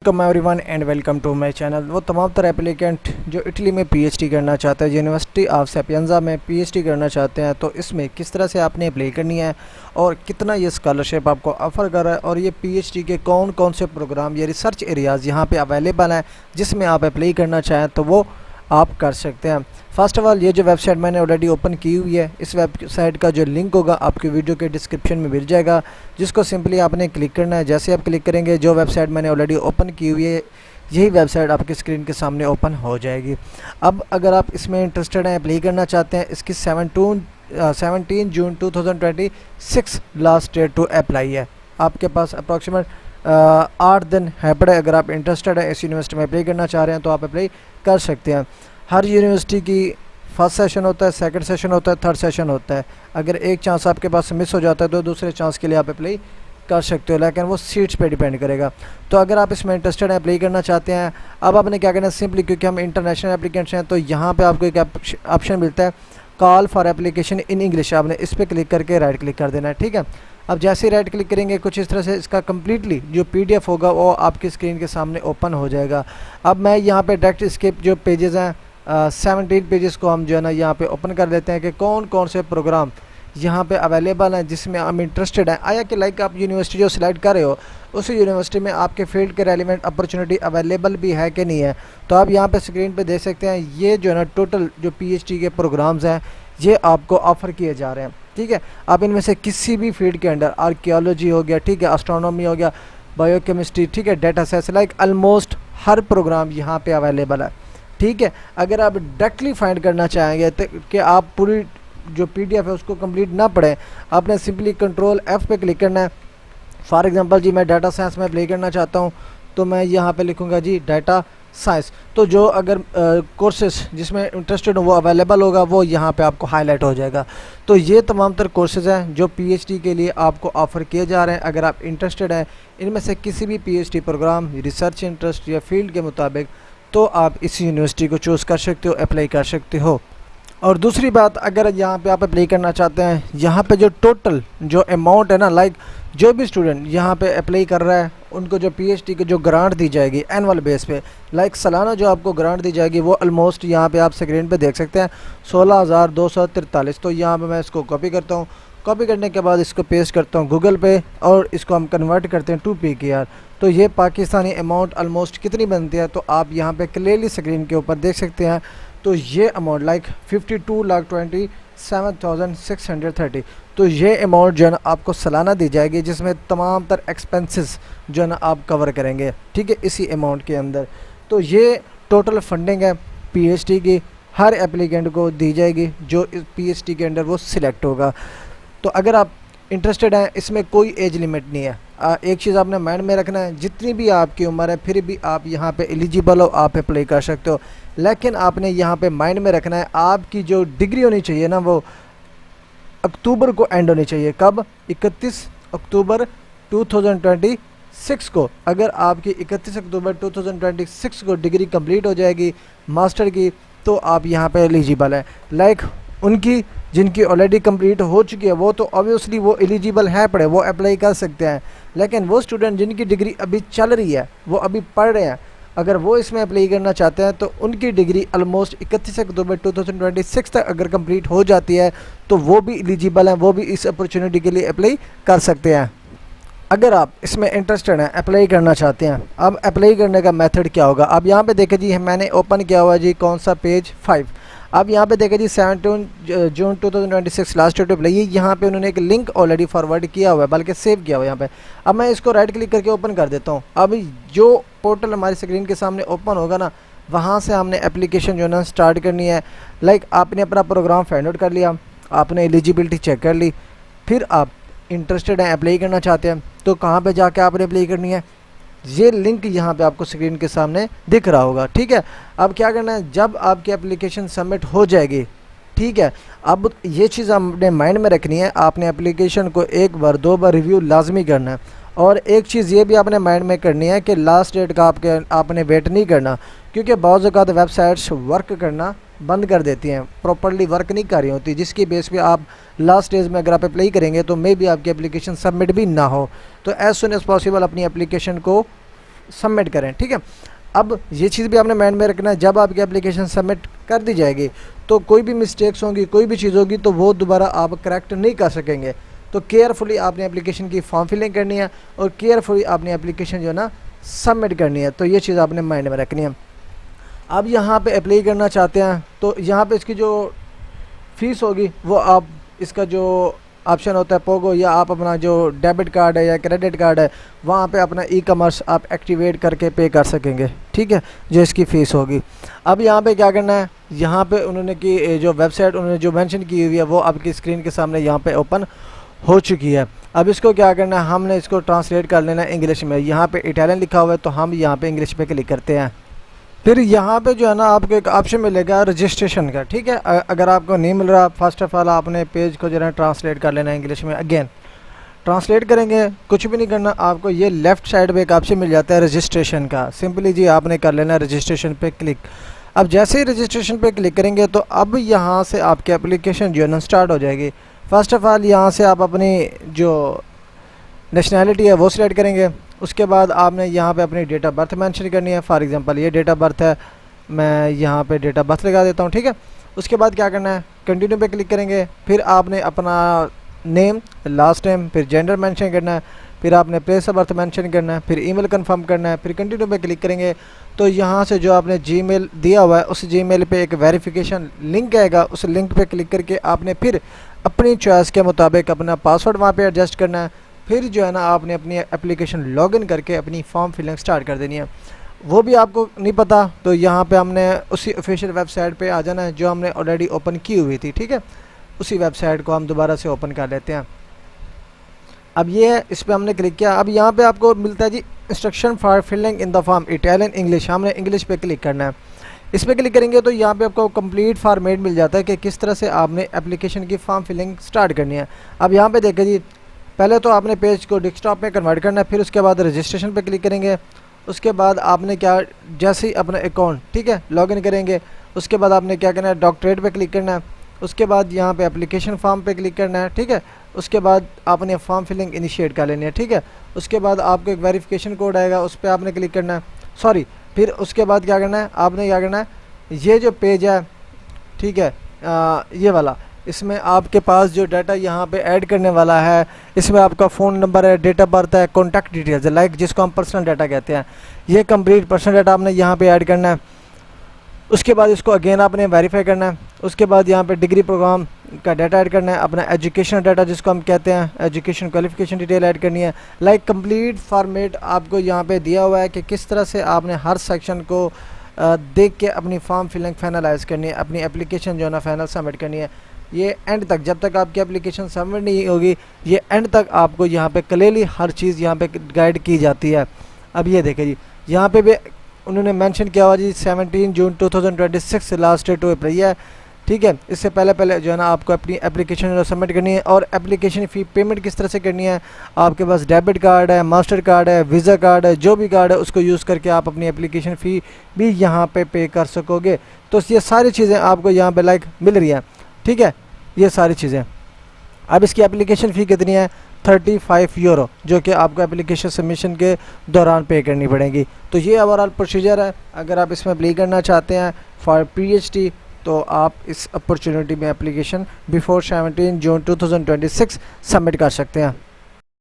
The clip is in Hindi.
Welcome everyone and welcome to my channel. वो तमाम तरह एप्लीकेंट जो इटली में पीएचडी करना चाहते हैं, यूनिवर्सिटी ऑफ सेपिएंजा में पीएचडी करना चाहते हैं, तो इसमें किस तरह से आपने अप्लाई करनी है और कितना ये स्कॉलरशिप आपको ऑफ़र कर रहा है और ये पीएचडी के कौन कौन से प्रोग्राम या रिसर्च एरियाज़ यहाँ पे अवेलेबल हैं जिसमें आप अप्लाई करना चाहें तो वो आप कर सकते हैं। फ़र्स्ट ऑफ़ ऑल, ये जो वेबसाइट मैंने ऑलरेडी ओपन की हुई है, इस वेबसाइट का जो लिंक होगा आपकी वीडियो के डिस्क्रिप्शन में मिल जाएगा, जिसको सिंपली आपने क्लिक करना है। जैसे आप क्लिक करेंगे, जो वेबसाइट मैंने ऑलरेडी ओपन की हुई है यही वेबसाइट आपकी स्क्रीन के सामने ओपन हो जाएगी। अब अगर आप इसमें इंटरेस्टेड हैं, अप्लाई करना चाहते हैं, इसकी 17 जून 2026 लास्ट डेट टू अप्लाई है। आपके पास अप्रॉक्सीमेट 8 दिन है पड़े। अगर आप इंटरेस्टेड है इस यूनिवर्सिटी में अप्लाई करना चाह रहे हैं तो आप अप्लाई कर सकते हैं। हर यूनिवर्सिटी की फर्स्ट सेशन होता है, सेकंड सेशन होता है, थर्ड सेशन होता है। अगर एक चांस आपके पास मिस हो जाता है तो दूसरे चांस के लिए आप अप्लाई कर सकते हो, लेकिन वो सीट्स पे डिपेंड करेगा। तो अगर आप इसमें इंटरेस्टेड हैं, अप्लाई करना चाहते हैं, अब आपने क्या करना है, सिंपली क्योंकि हम इंटरनेशनल एप्लीकेंट्स हैं तो यहाँ पे आपको एक ऑप्शन मिलता है call for application in English. आपने इस पर क्लिक करके राइट क्लिक कर देना है, ठीक है। अब जैसे ही राइट क्लिक करेंगे कुछ इस तरह से इसका कम्प्लीटली जो PDF होगा वो आपकी स्क्रीन के सामने ओपन हो जाएगा। अब मैं यहाँ पे डायरेक्ट इसके जो पेजेस हैं 17 पेजेस को हम जो है ना यहाँ पे ओपन कर देते हैं कि कौन कौन से प्रोग्राम यहाँ पे अवेलेबल हैं जिसमें हम इंटरेस्टेड हैं। आया कि लाइक आप यूनिवर्सिटी जो सिलेक्ट कर रहे हो उस यूनिवर्सिटी में आपके फील्ड के रेलिवेंट अपॉर्चुनिटी अवेलेबल भी है कि नहीं है। तो आप यहाँ पे स्क्रीन पे देख सकते हैं, ये जो है ना टोटल जो PhD के प्रोग्राम्स हैं ये आपको ऑफ़र किए जा रहे हैं, ठीक है। आप इनमें से किसी भी फील्ड के अंडर, आर्कियोलॉजी हो गया, ठीक है, एस्ट्रोनॉमी हो गया, बायोकेमिस्ट्री, ठीक है, डेटा साइंस, लाइक ऑलमोस्ट हर प्रोग्राम यहाँ पे अवेलेबल है, ठीक है। अगर आप डायरेक्टली फाइंड करना चाहेंगे तो कि आप पूरी जो PDF है उसको कंप्लीट ना पढ़ें, आपने सिंपली कंट्रोल F पे क्लिक करना है। फॉर एग्जांपल जी मैं डाटा साइंस में अप्लाई करना चाहता हूँ तो मैं यहाँ पे लिखूँगा जी डाटा साइंस। तो जो अगर कोर्सेस जिसमें इंटरेस्टेड हो वो अवेलेबल होगा वो यहाँ पे आपको हाईलाइट हो जाएगा। तो ये तमाम तर कोर्सेज़ हैं जो PhD के लिए आपको ऑफ़र किए जा रहे हैं। अगर आप इंटरेस्टेड हैं इनमें से किसी भी PhD प्रोग्राम, रिसर्च इंटरेस्ट या फील्ड के मुताबिक, तो आप इस यूनिवर्सिटी को चूज़ कर सकते हो, अप्लाई कर सकते हो। और दूसरी बात, अगर यहाँ पे आप अप्लाई करना चाहते हैं, यहाँ पे जो टोटल जो अमाउंट है ना, लाइक जो भी स्टूडेंट यहाँ पे अप्लाई कर रहा है उनको जो PhD की जो ग्रांट दी जाएगी एनुअल बेस पे, लाइक सालाना जो आपको ग्रांट दी जाएगी वो ऑलमोस्ट यहाँ पे आप स्क्रीन पे देख सकते हैं 16,243। तो यहाँ पे मैं इसको कॉपी करता हूँ, कॉपी करने के बाद इसको पेस्ट करता हूँ गूगल पे और इसको हम कन्वर्ट करते हैं 2 PKR। तो ये पाकिस्तानी अमाउंट ऑलमोस्ट कितनी बनती है तो आप यहाँ पे क्लियरली स्क्रीन के ऊपर देख सकते हैं। तो ये अमाउंट लाइक 52,27,630। तो ये अमाउंट जो है ना आपको सालाना दी जाएगी, जिसमें तमाम तर एक्सपेंसेस जो है ना आप कवर करेंगे, ठीक है, इसी अमाउंट के अंदर। तो ये टोटल फंडिंग है PhD की, हर एप्लीकेंट को दी जाएगी जो इस PhD के अंदर वो सिलेक्ट होगा। तो अगर आप इंटरेस्टेड हैं, इसमें कोई एज लिमिट नहीं है। एक चीज़ आपने माइंड में रखना है, जितनी भी आपकी उम्र है फिर भी आप यहाँ पे एलिजिबल हो, आप अप्लाई कर सकते हो। लेकिन आपने यहाँ पे माइंड में रखना है आपकी जो डिग्री होनी चाहिए ना वो अक्टूबर को एंड होनी चाहिए। कब? 31 अक्टूबर 2026 को। अगर आपकी 31 अक्टूबर 2026 को डिग्री कंप्लीट हो जाएगी मास्टर की तो आप यहाँ पे एलिजिबल है। लाइक उनकी जिनकी ऑलरेडी कंप्लीट हो चुकी है वो तो ऑब्वियसली वो एलिजिबल है पड़े, वो अप्लाई कर सकते हैं। लेकिन वो स्टूडेंट जिनकी डिग्री अभी चल रही है, वो अभी पढ़ रहे हैं, अगर वो इसमें अप्लाई करना चाहते हैं तो उनकी डिग्री ऑलमोस्ट 31 अक्टूबर 2026 तक अगर कंप्लीट हो जाती है तो वो भी एलिजिबल हैं, वो भी इस अपॉर्चुनिटी के लिए अप्लाई कर सकते हैं। अगर आप इसमें इंटरेस्टेड हैं, अप्लाई करना चाहते हैं, अब अप्लाई करने का मेथड क्या होगा। अब यहाँ पे देखें जी, मैंने ओपन किया हुआ जी कौन सा पेज 5। अब यहाँ पे देखें जी 17 जून 2026 लास्ट डेट अप्लाई। यहाँ पे उन्होंने एक लिंक ऑलरेडी फॉरवर्ड किया हुआ है, बल्कि सेव किया हुआ है यहाँ पे। अब मैं इसको राइट क्लिक करके ओपन कर देता हूँ। अब जो पोर्टल हमारी स्क्रीन के सामने ओपन होगा ना, वहाँ से हमने एप्लीकेशन जो है ना स्टार्ट करनी है। लाइक आपने अपना प्रोग्राम फाइंड आउट कर लिया, आपने एलिजिबिलिटी चेक कर ली, फिर आप इंटरेस्टेड हैं, अप्लाई करना चाहते हैं तो कहाँ पे जाके आपने अप्लाई करनी है, ये लिंक यहाँ पे आपको स्क्रीन के सामने दिख रहा होगा, ठीक है। अब क्या करना है, जब आपकी एप्लीकेशन सबमिट हो जाएगी, ठीक है, अब ये चीज़ आपने माइंड में रखनी है, आपने एप्लीकेशन को 1 बार 2 बार रिव्यू लाजमी करना है। और एक चीज़ ये भी आपने माइंड में करनी है कि लास्ट डेट का आपने वेट नहीं करना, क्योंकि बहुत ज़्यादा वेबसाइट्स वर्क करना बंद कर देती हैं, प्रॉपर्ली वर्क नहीं कर रही होती, जिसकी बेस पे आप लास्ट स्टेज में अगर आप अप्लाई करेंगे तो मे बी आपकी एप्लीकेशन सबमिट भी ना हो। तो एज़ सुन एज़ पॉसिबल अपनी एप्लीकेशन को सबमिट करें। ठीक है, अब ये चीज़ भी आपने माइंड में रखना है, जब आपकी एप्लीकेशन सबमिट कर दी जाएगी तो कोई भी मिस्टेक्स होंगी, कोई भी चीज़ होगी तो वो दोबारा आप करेक्ट नहीं कर सकेंगे। तो केयरफुली आपने एप्लीकेशन की फॉर्म फिलिंग करनी है और केयरफुली आपने एप्लीकेशन जो है ना सबमिट करनी है। तो ये चीज़ आपने माइंड में रखनी है। अब यहाँ पे अप्लाई करना चाहते हैं तो यहाँ पे इसकी जो फ़ीस होगी वो आप इसका जो ऑप्शन होता है पोगो, या आप अपना जो डेबिट कार्ड है या क्रेडिट कार्ड है वहाँ पे अपना ई कॉमर्स आप एक्टिवेट करके पे कर सकेंगे। ठीक है, जो इसकी फ़ीस होगी। अब यहाँ पे क्या करना है, यहाँ पे उन्होंने की जो वेबसाइट उन्होंने जो मेंशन की हुई है वो आपकी स्क्रीन के सामने यहाँ पे ओपन हो चुकी है। अब इसको क्या करना है, हमने इसको ट्रांसलेट कर लेना है इंग्लिश में। यहाँ पे इटालियन लिखा हुआ है तो हम यहाँ पे इंग्लिश पे क्लिक करते हैं। फिर यहाँ पे जो है ना आपको एक ऑप्शन मिलेगा रजिस्ट्रेशन का। ठीक है, अगर आपको नहीं मिल रहा, फर्स्ट ऑफ ऑल आपने पेज को जो है ट्रांसलेट कर लेना है इंग्लिश में। अगेन ट्रांसलेट करेंगे, कुछ भी नहीं करना, आपको ये लेफ़्ट साइड पे एक ऑप्शन मिल जाता है रजिस्ट्रेशन का। सिंपली जी आपने कर लेना है रजिस्ट्रेशन पे क्लिक। अब जैसे ही रजिस्ट्रेशन पे क्लिक करेंगे तो अब यहाँ से आपकी एप्लीकेशन जो है ना स्टार्ट हो जाएगी। फ़र्स्ट ऑफ़ ऑल यहाँ से आप अपनी जो नेशनैलिटी है वो सिलेक्ट करेंगे। उसके बाद आपने यहाँ पे अपनी डेट ऑफ बर्थ मेंशन करनी है। फॉर एग्जांपल ये डेट ऑफ बर्थ है, मैं यहाँ पे डेट ऑफ बर्थ लगा देता हूँ। ठीक है, उसके बाद क्या करना है, कंटिन्यू पे क्लिक करेंगे। फिर आपने अपना नेम, लास्ट नेम, फिर जेंडर मेंशन करना है, फिर आपने प्लेस ऑफ बर्थ मेंशन करना है, फिर ईमेल कंफर्म करना है, फिर कंटिन्यू पे क्लिक करेंगे। तो यहाँ से जो आपने जीमेल दिया हुआ है उस जीमेल पे एक वेरिफिकेशन लिंक आएगा, उस लिंक पे क्लिक करके आपने फिर अपनी चॉइस के मुताबिक अपना पासवर्ड वहाँ पे एडजस्ट करना है। फिर जो है ना आपने अपनी एप्लीकेशन लॉगिन करके अपनी फॉर्म फिलिंग स्टार्ट कर देनी है। वो भी आपको नहीं पता तो यहाँ पे हमने उसी ऑफिशियल वेबसाइट पे आ जाना है जो हमने ऑलरेडी ओपन की हुई थी। ठीक है, उसी वेबसाइट को हम दोबारा से ओपन कर लेते हैं। अब ये है, इस पर हमने क्लिक किया। अब यहाँ पे आपको मिलता है जी instruction for filling in the form Italian English. हमने इंग्लिश पे क्लिक करना है। इस पर क्लिक करेंगे तो यहाँ पे आपको कंप्लीट फॉर्मेट मिल जाता है कि किस तरह से आपने एप्लीकेशन की फॉर्म फिलिंग स्टार्ट करनी है। अब यहाँ पे देखें जी, पहले तो आपने पेज को डेस्कटॉप में कन्वर्ट करना है, फिर उसके बाद रजिस्ट्रेशन पे क्लिक करेंगे। उसके बाद आपने क्या, जैसे ही अपना अकाउंट ठीक है लॉगिन करेंगे, उसके बाद आपने क्या करना है, डॉक्टरेट पे क्लिक करना है। उसके बाद यहाँ पे एप्लीकेशन फॉर्म पे क्लिक करना है। ठीक है, उसके बाद आपने फॉर्म फिलिंग इनिशिएट कर लेनी है। ठीक है, उसके बाद आपको एक वेरिफिकेशन कोड आएगा, उस पर आपने क्लिक करना है। फिर उसके बाद क्या करना है, आपने क्या करना है, ये जो पेज है ठीक है ये वाला, इसमें आपके पास जो डाटा यहाँ पे ऐड करने वाला है, इसमें आपका फ़ोन नंबर है, डेट ऑफ बर्थ है, कॉन्टैक्ट डिटेल्स है, लाइक जिसको हम पर्सनल डाटा कहते हैं, ये कंप्लीट पर्सनल डाटा आपने यहाँ पे ऐड करना है। उसके बाद इसको अगेन आपने वेरीफाई करना है। उसके बाद यहाँ पे डिग्री प्रोग्राम का डाटा ऐड करना है, अपना एजुकेशन डाटा जिसको हम कहते हैं, एजुकेशन क्वालिफिकेशन डिटेल ऐड करनी है। लाइक कंप्लीट फॉर्मेट आपको यहाँ पे दिया हुआ है कि किस तरह से आपने हर सेक्शन को देख के अपनी फॉर्म फिलिंग फाइनलाइज करनी है, अपनी एप्लीकेशन जो है ना फाइनल सबमिट करनी है। ये एंड तक, जब तक आपकी एप्लीकेशन सबमिट नहीं होगी, ये एंड तक आपको यहाँ पे क्लियरली हर चीज़ यहाँ पे गाइड की जाती है। अब ये देखें जी, यहाँ पे भी उन्होंने मेंशन किया हुआ जी 17 जून 2026 लास्ट डेट टू अप्लाई है। ठीक है, इससे पहले जो है ना आपको अपनी एप्लीकेशन सबमिट करनी है। और एप्लीकेशन फ़ी पेमेंट किस तरह से करनी है, आपके पास डेबिट कार्ड है, मास्टर कार्ड है, वीज़ा कार्ड है, जो भी कार्ड है उसको यूज़ करके आप अपनी एप्लीकेशन फ़ी भी यहाँ पे कर सकोगे। तो ये सारी चीज़ें आपको यहाँ पे लाइक मिल रही हैं। ठीक है, ये सारी चीज़ें। अब इसकी एप्लीकेशन फ़ी कितनी है, 35 यूरो, जो कि आपको एप्लीकेशन सबमिशन के दौरान पे करनी पड़ेगी। तो ये ओवरऑल प्रोसीजर है। अगर आप इसमें अप्लाई करना चाहते हैं फॉर PhD तो आप इस अपॉर्चुनिटी में एप्लीकेशन बिफोर 17 जून 2026 सबमिट कर सकते हैं।